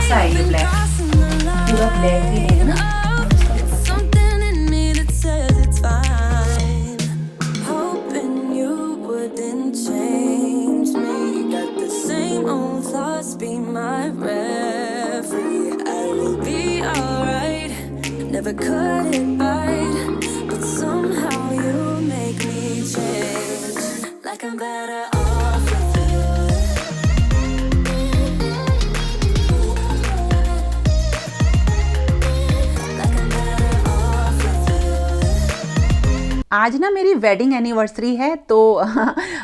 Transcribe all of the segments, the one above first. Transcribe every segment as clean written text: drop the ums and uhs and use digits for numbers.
सा है ये ब्लैक, पूरा ब्लैक ही है ना। Never cut it right, but somehow you make me change. Like I'm better off with you. Like I'm better off with you. आज ना मेरी वेडिंग एनिवर्सरी है, तो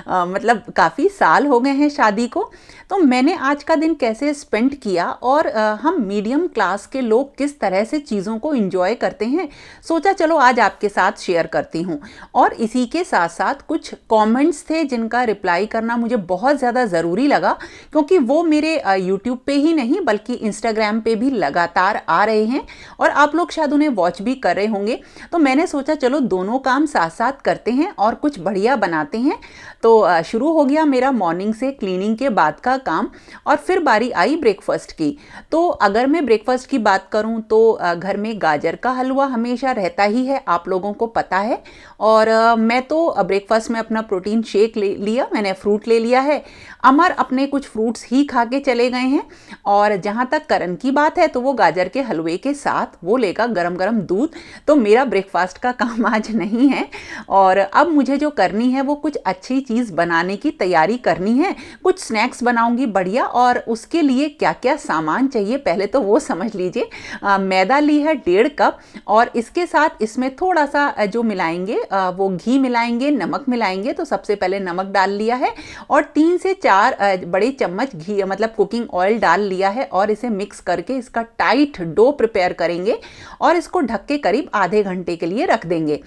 मतलब काफ़ी साल हो गए हैं शादी को। तो मैंने आज का दिन कैसे स्पेंड किया और हम मीडियम क्लास के लोग किस तरह से चीज़ों को एंजॉय करते हैं, सोचा चलो आज आपके साथ शेयर करती हूँ। और इसी के साथ साथ कुछ कमेंट्स थे जिनका रिप्लाई करना मुझे बहुत ज़्यादा ज़रूरी लगा, क्योंकि वो मेरे यूट्यूब पे ही नहीं बल्कि इंस्टाग्राम पे भी लगातार आ रहे हैं और आप लोग शायद उन्हें वॉच भी कर रहे होंगे। तो मैंने सोचा चलो दोनों काम साथ साथ करते हैं और कुछ बढ़िया बनाते हैं। तो शुरू हो गया मेरा मॉर्निंग से क्लीनिंग के बाद का काम, और फिर बारी आई ब्रेकफास्ट की। तो अगर मैं ब्रेकफास्ट की बात करूं तो घर में गाजर का हलवा हमेशा रहता ही है, आप लोगों को पता है। और मैं तो ब्रेकफास्ट में अपना प्रोटीन शेक ले लिया, मैंने फ्रूट ले लिया है। अमर अपने कुछ फ्रूट्स ही खा के चले गए हैं। और जहाँ तक करण की बात है तो वो गाजर के हलवे के साथ वो लेगा गरम गरम दूध। तो मेरा ब्रेकफास्ट का काम आज नहीं है। और अब मुझे जो करनी है वो कुछ अच्छी चीज़ बनाने की तैयारी करनी है, कुछ स्नैक्स बनाऊंगी बढ़िया। और उसके लिए क्या क्या सामान चाहिए पहले तो वो समझ लीजिए। मैदा ली है 1.5 कप, और इसके साथ इसमें थोड़ा सा जो मिलाएंगे वो घी मिलाएंगे, नमक मिलाएंगे। तो सबसे पहले नमक डाल लिया है और 3 से 4 बड़े चम्मच घी मतलब कुकिंग ऑयल डाल लिया है, और इसे मिक्स करके इसका टाइट डो प्रिपेयर करेंगे और इसको ढक के करीब आधे घंटे के लिए रख देंगे।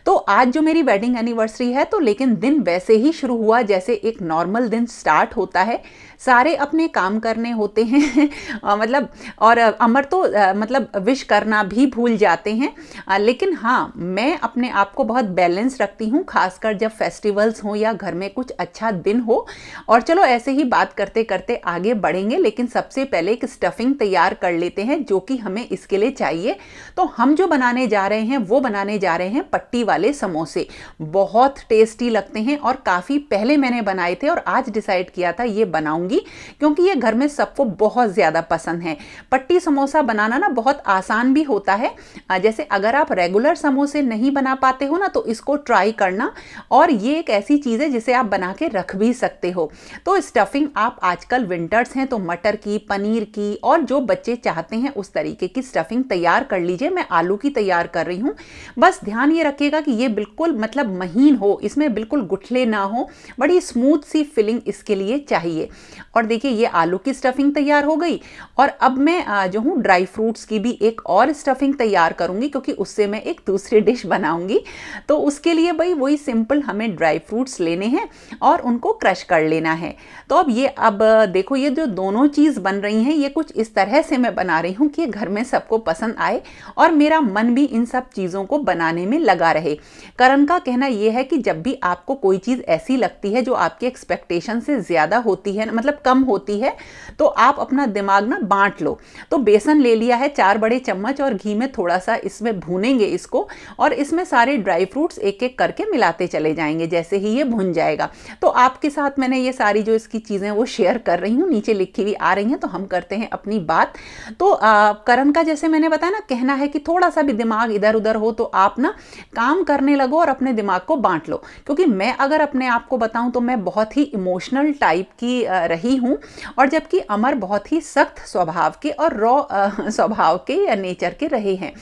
तो आज जो मेरी वेडिंग एनिवर्सरी है, तो लेकिन दिन वैसे ही शुरू हुआ जैसे एक नॉर्मल दिन स्टार्ट होता है। सारे अपने काम करने होते हैं मतलब, और अमर तो मतलब विश करना भी भूल जाते हैं। लेकिन हाँ, मैं अपने आप को बहुत बैलेंस रखती हूँ, खासकर जब फेस्टिवल्स हो या घर में कुछ अच्छा दिन हो। और चलो ऐसे ही बात करते करते आगे बढ़ेंगे, लेकिन सबसे पहले एक स्टफिंग तैयार कर लेते हैं जो कि हमें इसके लिए चाहिए। तो हम जो बनाने जा रहे हैं वो बनाने जा रहे हैं पट्टी वाले समोसे। बहुत टेस्टी लगते हैं और काफ़ी पहले मैंने बनाए थे और आज डिसाइड किया था ये बनाऊंगी, क्योंकि ये घर में सबको बहुत ज़्यादा पसंद है। पट्टी समोसा बनाना ना बहुत आसान भी होता है। जैसे अगर आप रेगुलर समोसे नहीं बना पाते हो ना, तो इसको ट्राई करना। और ये एक ऐसी चीज़ है जिसे आप बना के रख भी सकते हो। तो स्टफिंग आप आजकल विंटर्स हैं तो मटर की, पनीर की, और जो बच्चे चाहते हैं उस तरीके की स्टफिंग तैयार कर लीजिए। मैं आलू की तैयार कर रही हूँ। बस ध्यान ये रखिएगा कि ये बिल्कुल मतलब महीन हो, इसमें बिल्कुल गुठले ना हो, बड़ी स्मूथ सी फिलिंग इसके लिए चाहिए। और देखिए ये आलू की स्टफिंग तैयार हो गई। और अब मैं जो हूँ ड्राई फ्रूट्स की भी एक और स्टफिंग तैयार करूँगी, क्योंकि उससे मैं एक दूसरी डिश बनाऊँगी। तो उसके लिए भाई वही सिंपल हमें ड्राई फ्रूट्स लेने हैं और उनको क्रश कर लेना है। तो अब देखो ये जो दोनों चीज़ बन रही हैं ये कुछ इस तरह से मैं बना रही हूँ कि घर में सबको पसंद आए और मेरा मन भी इन सब चीज़ों को बनाने में लगा रहे। करण का कहना यह है कि जब भी आपको कोई चीज़ ऐसी लगती है जो आपके एक्सपेक्टेशन से ज़्यादा होती है, मतलब कम होती है, तो आप अपना दिमाग ना बांट लो। तो बेसन ले लिया है 4 बड़े चम्मच और घी में थोड़ा सा इसमें भूनेंगे इसको, और इसमें सारे ड्राई फ्रूट्स एक एक करके मिलाते चले जाएंगे जैसे ही ये भुन जाएगा। तो आपके साथ मैंने ये सारी जो इसकी चीज़ें वो शेयर कर रही हूँ, नीचे लिखी हुई आ रही हैं। तो हम करते हैं अपनी बात। तो करण का जैसे मैंने बताया ना, कहना है कि थोड़ा सा भी दिमाग इधर उधर हो तो आप ना काम करने लगो और अपने दिमाग को बांट लो। क्योंकि मैं अगर अपने आप को बताऊं तो मैं बहुत ही इमोशनल टाइप की रही हूँ, और जबकि अमर बहुत ही सख्त स्वभाव के और रॉ स्वभाव के या नेचर के रहे हैं।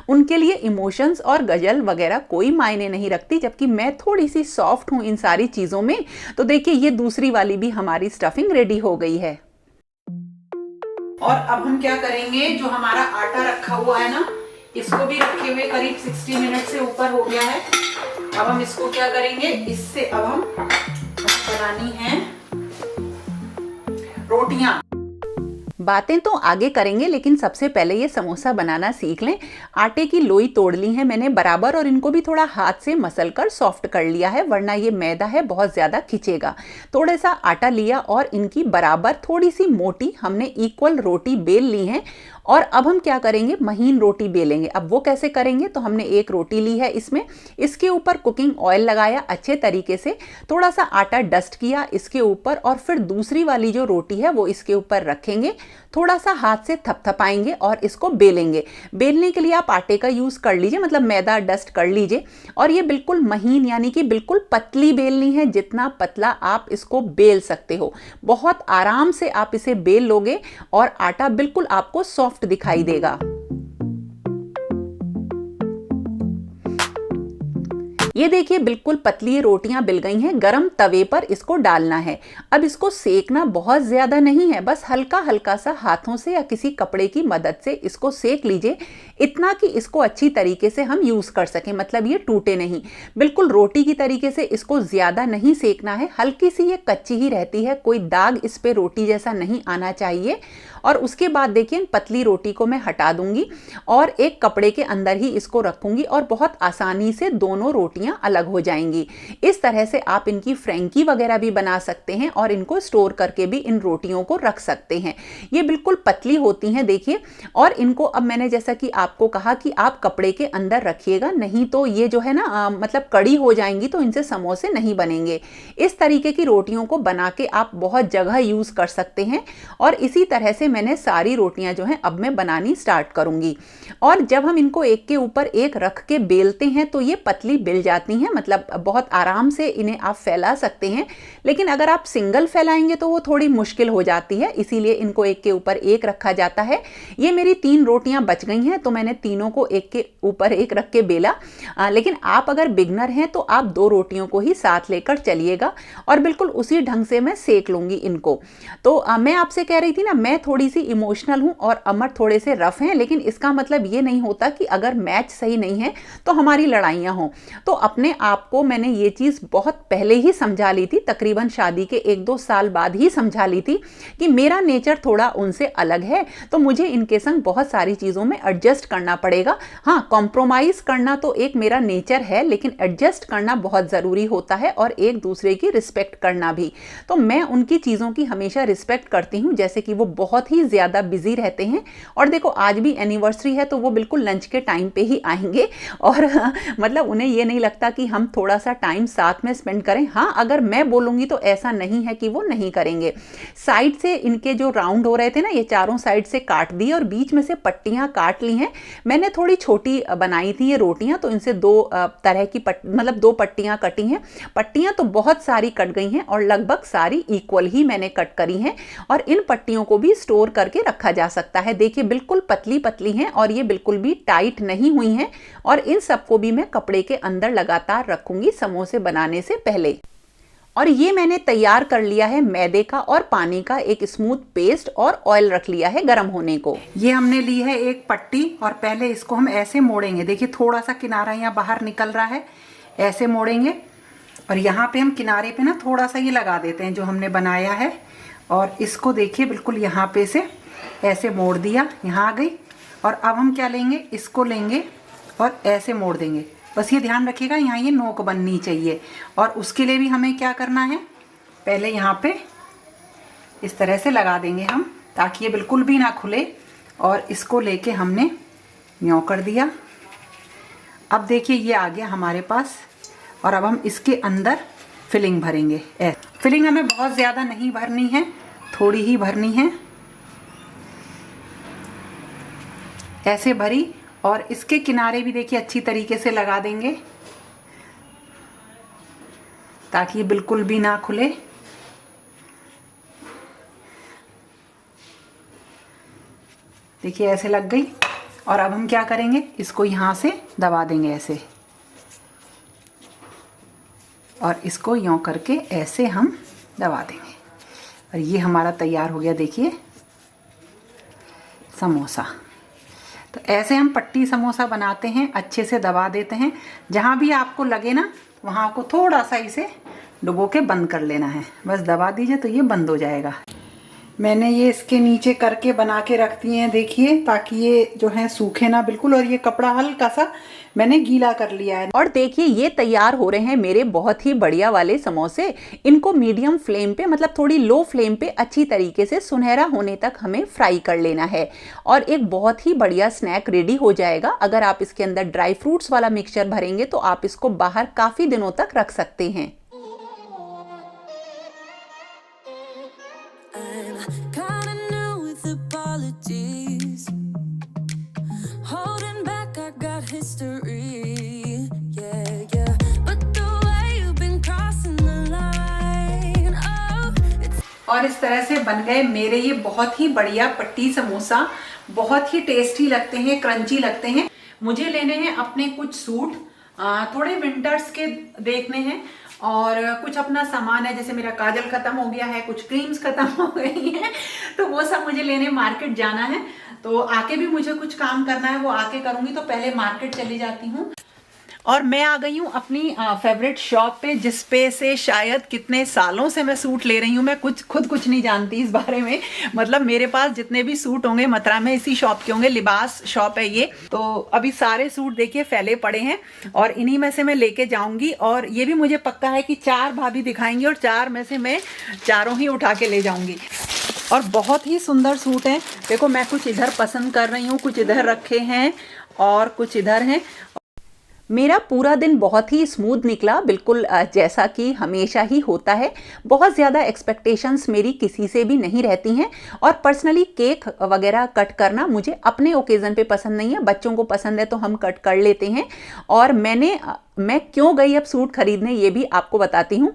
उनके लिए इमोशंस और गजल वगैरह कोई मायने नहीं रखती, जबकि मैं थोड़ी सी सॉफ्ट हूँ इन सारी चीज़ों में। तो देखिए ये दूसरी वाली भी हमारी स्टफिंग रेडी हो गई है। और अब हम क्या करेंगे, जो हमारा आटा रखा हुआ है ना, इसको भी रखे हुए करीब 60 मिनट से ऊपर हो गया है। अब हम इसको क्या करेंगे, इससे अब हम बनानी है रोटियां। बातें तो आगे करेंगे, लेकिन सबसे पहले ये समोसा बनाना सीख लें। आटे की लोई तोड़ ली है मैंने बराबर, और इनको भी थोड़ा हाथ से मसल कर सॉफ्ट कर लिया है, वरना ये मैदा है बहुत ज़्यादा खिंचेगा। थोड़ा सा आटा लिया और इनकी बराबर थोड़ी सी मोटी हमने इक्वल रोटी बेल ली है। और अब हम क्या करेंगे, महीन रोटी बेलेंगे। अब वो कैसे करेंगे, तो हमने एक रोटी ली है इसमें, इसके ऊपर कुकिंग ऑयल लगाया अच्छे तरीके से, थोड़ा सा आटा डस्ट किया इसके ऊपर, और फिर दूसरी वाली जो रोटी है वो इसके ऊपर रखेंगे, थोड़ा सा हाथ से थपथपाएंगे और इसको बेलेंगे। बेलने के लिए आप आटे का यूज़ कर लीजिए, मतलब मैदा डस्ट कर लीजिए। और ये बिल्कुल महीन यानी कि बिल्कुल पतली बेलनी है, जितना पतला आप इसको बेल सकते हो। बहुत आराम से आप इसे बेल लोगे और आटा बिल्कुल आपको सॉफ्ट दिखाई देगा। ये देखिए बिल्कुल पतली रोटियां बिल गई हैं। गरम तवे पर इसको डालना है। अब इसको सेकना बहुत ज़्यादा नहीं है, बस हल्का हल्का सा हाथों से या किसी कपड़े की मदद से इसको सेक लीजिए, इतना कि इसको अच्छी तरीके से हम यूज़ कर सकें, मतलब ये टूटे नहीं। बिल्कुल रोटी की तरीके से इसको ज़्यादा नहीं सेकना है, हल्की सी ये कच्ची ही रहती है, कोई दाग इस पर रोटी जैसा नहीं आना चाहिए। और उसके बाद देखिए पतली रोटी को मैं हटा दूंगी और एक कपड़े के अंदर ही इसको रखूंगी, और बहुत आसानी से दोनों रोटियां अलग हो जाएंगी। इस तरह से आप इनकी फ्रैंकी वगैरह भी बना सकते हैं और इनको स्टोर करके भी इन रोटियों को रख सकते हैं। ये बिल्कुल पतली होती हैं देखिए। और इनको अब मैंने जैसा कि आपको कहा कि आप कपड़े के अंदर रखिएगा, नहीं तो ये जो है ना मतलब कड़ी हो जाएंगी, तो इनसे समोसे नहीं बनेंगे। इस तरीके की रोटियों को बना के आप बहुत जगह यूज कर सकते हैं। और इसी तरह से मैंने सारी रोटियां जो हैं अब मैं बनानी स्टार्ट करूंगी। और जब हम इनको एक के ऊपर एक रख के बेलते हैं तो ये पतली बेल जाती हैं, मतलब बहुत आराम से इन्हें आप फैला सकते हैं। लेकिन अगर आप सिंगल फैलाएंगे तो वो थोड़ी मुश्किल हो जाती है, इसीलिए इनको एक के ऊपर एक रखा जाता है। ये मेरी 3 रोटियां बच गई हैं, तो मैंने तीनों को एक के ऊपर एक रख के बेला। लेकिन आप अगर बिगनर हैं तो आप 2 रोटियों को ही साथ लेकर चलिएगा, और बिल्कुल उसी ढंग से मैं सेक लूंगी इनको। तो मैं आपसे कह रही थी ना, मैं थोड़ी सी इमोशनल हूं और अमर थोड़े से रफ हैं, लेकिन इसका मतलब ये नहीं होता कि अगर मैच सही नहीं है तो हमारी लड़ाइयां हों। तो अपने आप को मैंने ये चीज़ बहुत पहले ही समझा ली थी, तकरीबन शादी के 1-2 साल बाद ही समझा ली थी कि मेरा नेचर थोड़ा उनसे अलग है, तो मुझे इनके संग बहुत सारी चीज़ों में एडजस्ट करना पड़ेगा। हाँ, कॉम्प्रोमाइज़ करना तो एक मेरा नेचर है, लेकिन एडजस्ट करना बहुत ज़रूरी होता है, और एक दूसरे की रिस्पेक्ट करना भी। तो मैं उनकी चीज़ों की हमेशा रिस्पेक्ट करती हूँ, जैसे कि वो बहुत ही ज़्यादा बिजी रहते हैं। और देखो आज भी एनिवर्सरी है, तो वो बिल्कुल लंच के टाइम पे ही आएंगे, और मतलब उन्हें ये नहीं लगता कि हम थोड़ा सा टाइम साथ में स्पेंड करें। हाँ, अगर मैं बोलूँगी तो ऐसा नहीं है कि वो नहीं करेंगे। साइड से इनके जो राउंड हो रहे थे ना, ये चारों साइड से काट दिए और बीच में से पट्टियाँ काट ली हैं। मैंने थोड़ी छोटी बनाई थी ये रोटियाँ, तो इनसे 2 तरह की मतलब 2 पट्टियाँ कटी हैं। पट्टियाँ तो बहुत सारी कट गई हैं और लगभग सारी इक्वल ही मैंने कट करी हैं, और इन पट्टियों को भी स्टोर करके रखा जा सकता है। देखिए बिल्कुल पतली पतली हैं और ये बिल्कुल भी टाइट नहीं हुई हैं, और इन सबको भी मैं कपड़े के अंदर लगातार रखूंगी समोसे बनाने से पहले। और ये मैंने तैयार कर लिया है मैदे का और पानी का एक स्मूथ पेस्ट, और ऑयल रख लिया है गर्म होने को। ये हमने ली है एक पट्टी, और पहले इसको हम ऐसे मोड़ेंगे। देखिए थोड़ा सा किनारा यहाँ बाहर निकल रहा है, ऐसे मोड़ेंगे, और यहाँ पे हम किनारे पे ना थोड़ा सा ये लगा देते हैं जो हमने बनाया है। और इसको देखिए बिल्कुल यहाँ पे से ऐसे मोड़ दिया, यहाँ आ गई। और अब हम क्या लेंगे, इसको लेंगे और ऐसे मोड़ देंगे। बस ये ध्यान रखिएगा यहाँ ये नोक बननी चाहिए। और उसके लिए भी हमें क्या करना है, पहले यहाँ पे इस तरह से लगा देंगे हम, ताकि ये बिल्कुल भी ना खुले। और इसको लेके हमने यूँ कर दिया। अब देखिए ये आ गया हमारे पास, और अब हम इसके अंदर फिलिंग भरेंगे। फिलिंग हमें बहुत ज़्यादा नहीं भरनी है, थोड़ी ही भरनी है। ऐसे भरी, और इसके किनारे भी देखिए अच्छी तरीके से लगा देंगे, ताकि ये बिल्कुल भी ना खुले। देखिए ऐसे लग गई। और अब हम क्या करेंगे, इसको यहाँ से दबा देंगे ऐसे, और इसको यूँ करके ऐसे हम दबा देंगे। और ये हमारा तैयार हो गया देखिए समोसा। तो ऐसे हम पट्टी समोसा बनाते हैं, अच्छे से दबा देते हैं। जहाँ भी आपको लगे ना, वहाँ को थोड़ा सा इसे डुबो के बंद कर लेना है। बस दबा दीजिए तो ये बंद हो जाएगा। मैंने ये इसके नीचे करके बना के रख दिए हैं, देखिए, ताकि ये जो है सूखे ना बिल्कुल। और ये कपड़ा हल्का सा मैंने गीला कर लिया है। और देखिए ये तैयार हो रहे हैं मेरे बहुत ही बढ़िया वाले समोसे। इनको मीडियम फ्लेम पे, मतलब थोड़ी लो फ्लेम पे अच्छी तरीके से सुनहरा होने तक हमें फ्राई कर लेना है और एक बहुत ही बढ़िया स्नैक रेडी हो जाएगा। अगर आप इसके अंदर ड्राई फ्रूट्स वाला मिक्सचर भरेंगे तो आप इसको बाहर काफी दिनों तक रख सकते हैं। Kinda new with apologies. Holding back, I got history. Yeah, yeah. But the way you've been crossing the line. Oh, it's और इस तरह से बन गए मेरे ये बहुत ही बढ़िया पट्टी समोसा। बहुत ही टेस्टी लगते हैं, क्रंची लगते हैं। मुझे लेने हैं अपने कुछ सूट, थोड़े विंटर्स के देखने हैं, और कुछ अपना सामान है, जैसे मेरा काजल खत्म हो गया है, कुछ क्रीम्स खत्म हो गई हैं, तो वो सब मुझे लेने मार्केट जाना है। तो आके भी मुझे कुछ काम करना है, वो आके करूंगी। तो पहले मार्केट चली जाती हूँ। और मैं आ गई हूँ अपनी फेवरेट शॉप पे, जिस पे से शायद कितने सालों से मैं सूट ले रही हूँ। मैं खुद कुछ नहीं जानती इस बारे में। मतलब मेरे पास जितने भी सूट होंगे मथुरा में इसी शॉप के होंगे। लिबास शॉप है ये। तो अभी सारे सूट देखिए फैले पड़े हैं और इन्हीं में से मैं लेके जाऊंगी। और ये भी मुझे पक्का है कि 4 भाभी दिखाएंगी और 4 में से मैं चारों ही उठा के ले जाऊंगी। और बहुत ही सुंदर सूट हैं। देखो, मैं कुछ इधर पसंद कर रही हूँ, कुछ इधर रखे हैं और कुछ इधर हैं। मेरा पूरा दिन बहुत ही स्मूथ निकला, बिल्कुल जैसा कि हमेशा ही होता है। बहुत ज़्यादा एक्सपेक्टेशंस मेरी किसी से भी नहीं रहती हैं। और पर्सनली केक वगैरह कट करना मुझे अपने ओकेज़न पे पसंद नहीं है। बच्चों को पसंद है तो हम कट कर लेते हैं। और मैं क्यों गई अब सूट खरीदने, ये भी आपको बताती हूँ।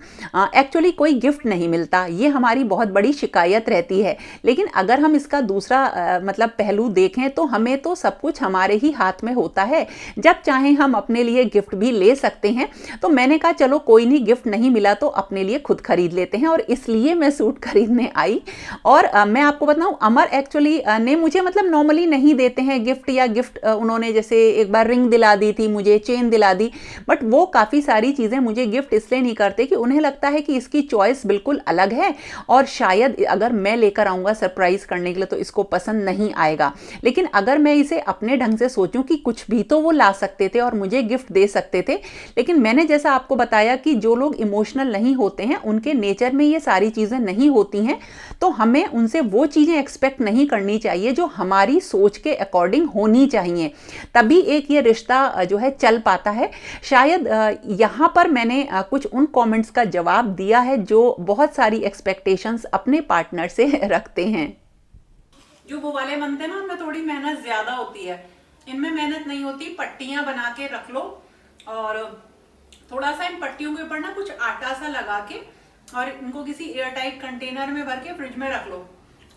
एक्चुअली कोई गिफ्ट नहीं मिलता, ये हमारी बहुत बड़ी शिकायत रहती है। लेकिन अगर हम इसका दूसरा मतलब पहलू देखें तो हमें तो सब कुछ हमारे ही हाथ में होता है। जब चाहें हम अपने लिए गिफ्ट भी ले सकते हैं। तो मैंने कहा चलो कोई नहीं, गिफ्ट नहीं मिला तो अपने लिए खुद खरीद लेते हैं। और इसलिए मैं सूट खरीदने आई। और मैं आपको बताऊँ, अमर एक्चुअली ने मुझे, मतलब नॉर्मली नहीं देते हैं गिफ्ट, या गिफ्ट उन्होंने जैसे एक बार रिंग दिला दी थी मुझे, चेन दिला दी। बट वो काफ़ी सारी चीज़ें मुझे गिफ्ट इसलिए नहीं करते कि उन्हें लगता है कि इसकी चॉइस बिल्कुल अलग है और शायद अगर मैं लेकर आऊँगा सरप्राइज़ करने के लिए तो इसको पसंद नहीं आएगा। लेकिन अगर मैं इसे अपने ढंग से सोचूं कि कुछ भी तो वो ला सकते थे और मुझे गिफ्ट दे सकते थे। लेकिन मैंने जैसा आपको बताया कि जो लोग इमोशनल नहीं होते हैं उनके नेचर में ये सारी चीज़ें नहीं होती हैं। तो हमें उनसे वो चीज़ें एक्सपेक्ट नहीं करनी चाहिए जो हमारी सोच के अकॉर्डिंग होनी चाहिए। तभी एक ये रिश्ता जो है चल पाता है। शायद यहाँ पर मैंने कुछ उन कमेंट्स का जवाब दिया है जो बहुत सारी एक्सपेक्टेशंस अपने पार्टनर से रखते हैं। जो वो वाले बनते हैं ना, उनमें थोड़ी मेहनत ज्यादा होती है, इनमें मेहनत नहीं होती। पट्टियां बना के रख लो और थोड़ा सा इन पट्टियों के ऊपर ना कुछ आटा सा लगा के और इनको किसी एयरटाइट कंटेनर में भर के फ्रिज में रख लो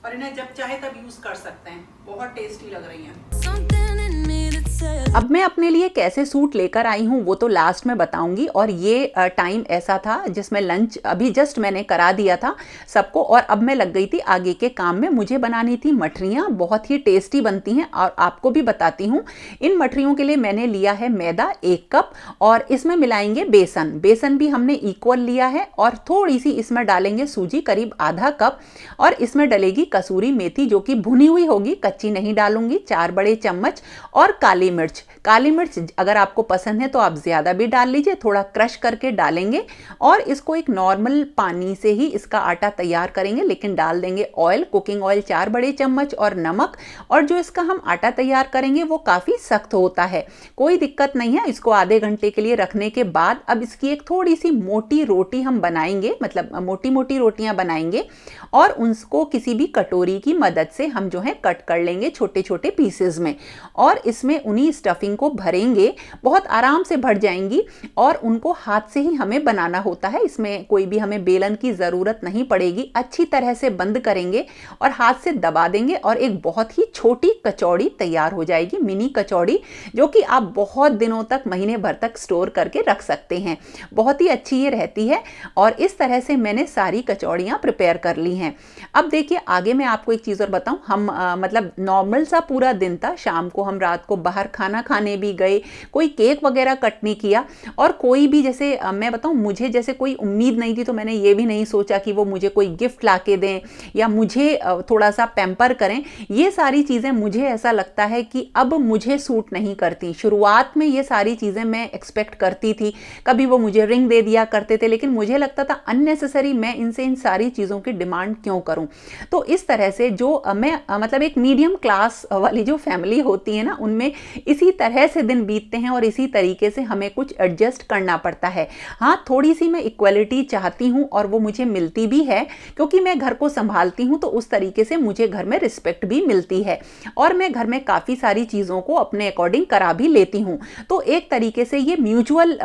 और इन्हें जब चाहे तब यूज कर सकते हैं। बहुत टेस्टी लग रही हैं। something in me that says अब मैं अपने लिए कैसे सूट लेकर आई हूँ वो तो लास्ट में बताऊंगी। और ये टाइम ऐसा था जिसमें लंच अभी जस्ट मैंने करा दिया था सबको और अब मैं लग गई थी आगे के काम में। मुझे बनानी थी मठरियाँ, बहुत ही टेस्टी बनती हैं और आपको भी बताती हूँ। इन मठरियों के लिए मैंने लिया है मैदा 1 कप और इसमें मिलाएंगे बेसन। बेसन भी हमने इक्वल लिया है और थोड़ी सी इसमें डालेंगे सूजी, करीब आधा कप। और इसमें डलेगी कसूरी मेथी जो कि भुनी हुई होगी, कच्ची नहीं डालूंगी, 4 बड़े चम्मच। और काली मिर्च अगर आपको पसंद है तो आप ज़्यादा भी डाल लीजिए, थोड़ा क्रश करके डालेंगे। और इसको एक नॉर्मल पानी से ही इसका आटा तैयार करेंगे, लेकिन डाल देंगे ऑयल, कुकिंग ऑयल 4 बड़े चम्मच और नमक। और जो इसका हम आटा तैयार करेंगे वो काफ़ी सख्त होता है, कोई दिक्कत नहीं है। इसको आधे घंटे के लिए रखने के बाद अब इसकी एक थोड़ी सी मोटी रोटी हम बनाएंगे, मतलब मोटी मोटी रोटियां बनाएंगे और उनको किसी भी कटोरी की मदद से हम जो है कट कर लेंगे छोटे छोटे पीसेस में। और इसमें उन्हीं स्टफिंग को भरेंगे, बहुत आराम से भर जाएंगी और उनको हाथ से ही हमें बनाना होता है। इसमें कोई भी हमें बेलन की ज़रूरत नहीं पड़ेगी। अच्छी तरह से बंद करेंगे और हाथ से दबा देंगे और एक बहुत ही छोटी कचौड़ी तैयार हो जाएगी, मिनी कचौड़ी, जो कि आप बहुत दिनों तक, महीने भर तक स्टोर करके रख सकते हैं। बहुत ही अच्छी ये रहती है। और इस तरह से मैंने सारी कचौड़ियाँ प्रिपेयर कर ली हैं। अब देखिए आगे मैं आपको एक चीज़ और बताऊँ। हम मतलब नॉर्मल सा पूरा दिन था, शाम को हम रात को बाहर बाहर खाना खाने भी गए, कोई केक वगैरह कट नहीं किया। और कोई भी, जैसे मैं बताऊं, मुझे जैसे कोई उम्मीद नहीं थी, तो मैंने ये भी नहीं सोचा कि वो मुझे कोई गिफ्ट ला के दें या मुझे थोड़ा सा पैम्पर करें। ये सारी चीज़ें मुझे ऐसा लगता है कि अब मुझे सूट नहीं करती। शुरुआत में ये सारी चीज़ें मैं एक्सपेक्ट करती थी, कभी वो मुझे रिंग दे दिया करते थे, लेकिन मुझे लगता था अननेसेसरी मैं इनसे इन सारी चीज़ों की डिमांड क्यों करूं। तो इस तरह से जो मैं मतलब एक मीडियम क्लास वाली जो फैमिली होती है ना, उनमें इसी तरह से दिन बीतते हैं और इसी तरीके से हमें कुछ एडजस्ट करना पड़ता है। हाँ, थोड़ी सी मैं इक्वलिटी चाहती हूँ और वो मुझे मिलती भी है, क्योंकि मैं घर को संभालती हूँ, तो उस तरीके से मुझे घर में रिस्पेक्ट भी मिलती है और मैं घर में काफ़ी सारी चीज़ों को अपने अकॉर्डिंग करा भी लेती हूँ। तो एक तरीके से ये म्यूचुअल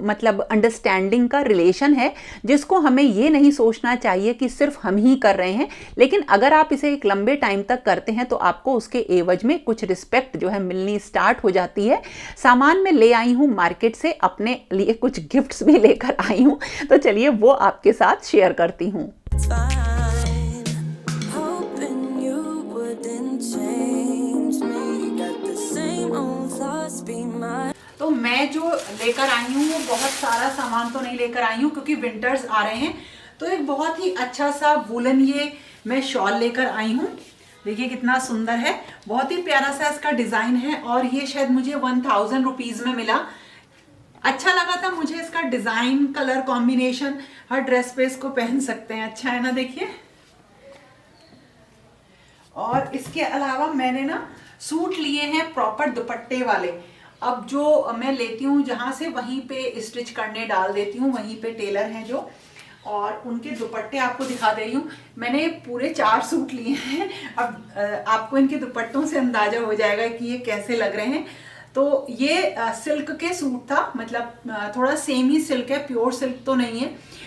मतलब अंडरस्टैंडिंग का रिलेशन है, जिसको हमें ये नहीं सोचना चाहिए कि सिर्फ हम ही कर रहे हैं, लेकिन अगर आप इसे एक लंबे टाइम तक करते हैं तो आपको उसके एवज में कुछ रिस्पेक्ट जो है मिलनी स्टार्ट हो जाती है। सामान में ले आई हूँ मार्केट से, अपने लिए कुछ गिफ्ट्स भी लेकर आई हूँ, तो चलिए वो आपके साथ शेयर करती हूँ। It's fine. Hoping you wouldn't change me. Got the same old thoughts be mine. तो मैं जो लेकर आई हूँ वो बहुत सारा सामान तो नहीं लेकर आई हूँ, क्योंकि विंटर्स आ रहे हैं। तो एक बहुत ही अच्छा सा वूलन ये मैं शॉल लेकर आई हूँ। देखिए कितना सुंदर है, बहुत ही प्यारा सा इसका डिज़ाइन है और ये शायद मुझे 1000 रुपीज़ में मिला। अच्छा लगा था मुझे इसका डिज़ाइन, कलर कॉम्बिनेशन, हर ड्रेस पे इसको पहन सकते हैं, अच्छा है ना, देखिए। और इसके अलावा मैंने ना सूट लिए हैं प्रॉपर दुपट्टे वाले। अब जो मैं लेती हूँ जहाँ से, वहीं पे स्टिच करने डाल देती हूँ, वहीं पे टेलर हैं जो, और उनके दुपट्टे आपको दिखा दे रही हूँ। मैंने पूरे 4 सूट लिए हैं। अब आपको इनके दुपट्टों से अंदाजा हो जाएगा कि ये कैसे लग रहे हैं। तो ये सिल्क के सूट था, मतलब थोड़ा सेमी सिल्क है, प्योर सिल्क तो नहीं है।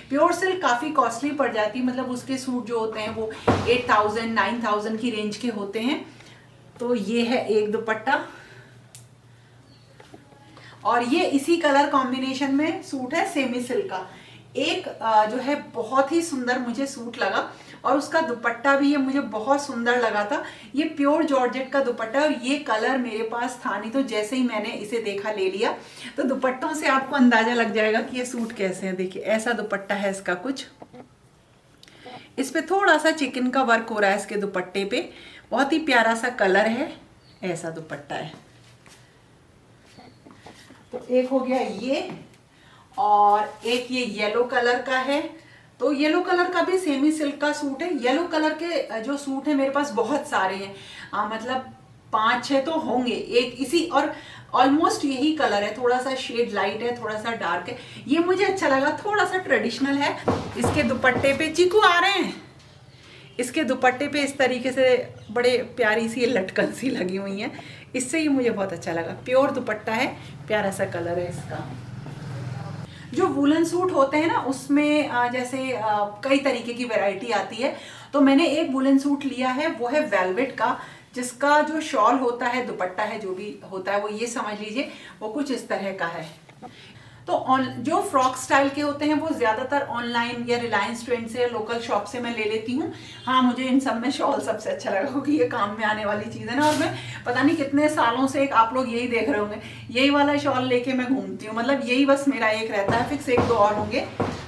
प्योर सिल्क काफ़ी कॉस्टली पड़ जाती है, मतलब उसके सूट जो होते हैं वो 8000 9000 की रेंज के होते हैं। तो ये है एक दुपट्टा, और ये इसी कलर कॉम्बिनेशन में सूट है सेमी सिल्क का। एक जो है बहुत ही सुंदर मुझे सूट लगा, और उसका दुपट्टा भी ये मुझे बहुत सुंदर लगा था। ये प्योर जॉर्जेट का दुपट्टा, और ये कलर मेरे पास था नहीं, तो जैसे ही मैंने इसे देखा ले लिया। तो दुपट्टों से आपको अंदाजा लग जाएगा कि ये सूट कैसे हैं। देखिए ऐसा दुपट्टा है इसका कुछ, इस पे थोड़ा सा चिकन का वर्क हो रहा है इसके दुपट्टे पे, बहुत ही प्यारा सा कलर है, ऐसा दुपट्टा है। तो एक हो गया ये, और एक ये येलो कलर का है। तो येलो कलर का भी सेमी सिल्क का सूट है। येलो कलर के जो सूट है मेरे पास बहुत सारे हैं, मतलब 5-6 तो होंगे। एक इसी, और ऑलमोस्ट यही कलर है, थोड़ा सा शेड लाइट है, थोड़ा सा डार्क है। ये मुझे अच्छा लगा, थोड़ा सा ट्रेडिशनल है। इसके दुपट्टे पे चीकू आ रहे हैं, इसके दुपट्टे पे इस तरीके से बड़े प्यारी सी लटकन सी लगी हुई हैं, इससे ये मुझे बहुत अच्छा लगा। प्योर दुपट्टा है, प्यारा सा कलर है इसका। जो वूलन सूट होते हैं ना, उसमें जैसे कई तरीके की वैरायटी आती है। तो मैंने एक वूलन सूट लिया है, वो है वेलवेट का, जिसका जो शॉल होता है, दुपट्टा है, जो भी होता है वो ये समझ लीजिए वो कुछ इस तरह का है। तो जो फ्रॉक स्टाइल के होते हैं वो ज़्यादातर ऑनलाइन या रिलायंस ट्रेंड से या लोकल शॉप से मैं ले लेती हूँ। हाँ, मुझे इन सब में शॉल सबसे अच्छा लगा, क्योंकि ये काम में आने वाली चीज़ है ना। और मैं पता नहीं कितने सालों से, आप लोग यही देख रहे होंगे, यही वाला शॉल लेके मैं घूमती हूँ, मतलब यही बस मेरा एक रहता है फिक्स, 1-2 और होंगे।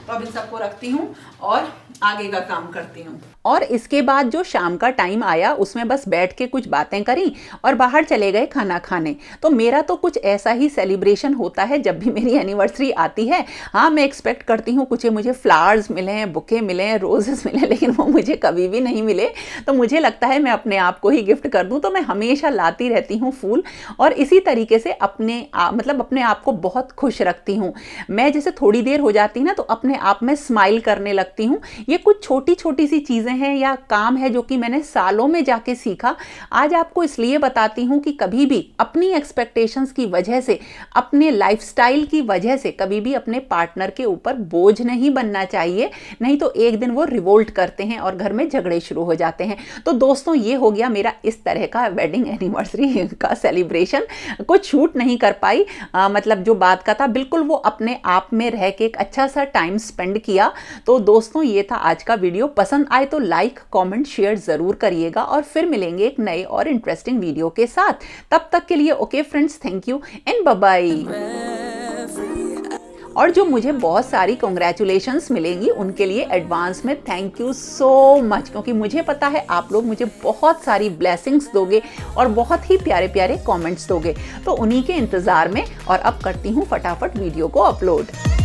तो अब इन सबको रखती हूँ और आगे का काम करती हूँ। और इसके बाद जो शाम का टाइम आया, उसमें बस बैठ के कुछ बातें करी और बाहर चले गए खाना खाने। तो मेरा तो कुछ ऐसा ही सेलिब्रेशन होता है जब भी मेरी एनिवर्सरी आती है। हाँ, मैं एक्सपेक्ट करती हूँ कुछ मुझे फ्लावर्स मिले, बुके मिले, रोजेस मिले, लेकिन वो मुझे कभी भी नहीं मिले। तो मुझे लगता है मैं अपने आप को ही गिफ्ट कर दूँ, तो मैं हमेशा लाती रहती हूँ फूल, और इसी तरीके से अपने आप को बहुत खुश रखती हूँ। मैं जैसे थोड़ी देर हो जाती ना, तो अपने आप में स्माइल करने लगती हूँ। ये कुछ छोटी छोटी सी चीज़ें हैं या काम है जो कि मैंने सालों में जाके सीखा। आज आपको इसलिए बताती हूँ कि कभी भी अपनी एक्सपेक्टेशंस की वजह से, अपने लाइफस्टाइल की वजह से कभी भी अपने पार्टनर के ऊपर बोझ नहीं बनना चाहिए, नहीं तो एक दिन वो रिवोल्ट करते हैं और घर में झगड़े शुरू हो जाते हैं। तो दोस्तों, ये हो गया मेरा इस तरह का वेडिंग एनिवर्सरी का सेलिब्रेशन। कुछ शूट नहीं कर पाई, मतलब जो बात का था बिल्कुल वो अपने आप में रह के एक अच्छा सा टाइम स्पेंड किया। तो दोस्तों, ये था आज का वीडियो। पसंद आए तो लाइक, कमेंट, शेयर ज़रूर करिएगा और फिर मिलेंगे एक नए और इंटरेस्टिंग वीडियो के साथ। तब तक के लिए okay friends, thank you and bye bye. और जो मुझे बहुत सारी कॉन्ग्रेचुलेशंस मिलेंगी उनके लिए एडवांस में थैंक यू सो मच, क्योंकि मुझे पता है आप लोग मुझे बहुत सारी ब्लेसिंग्स दोगे और बहुत ही प्यारे प्यारे कमेंट्स दोगे। तो उन्हीं के इंतज़ार में और अब करती हूँ फटाफट वीडियो को अपलोड।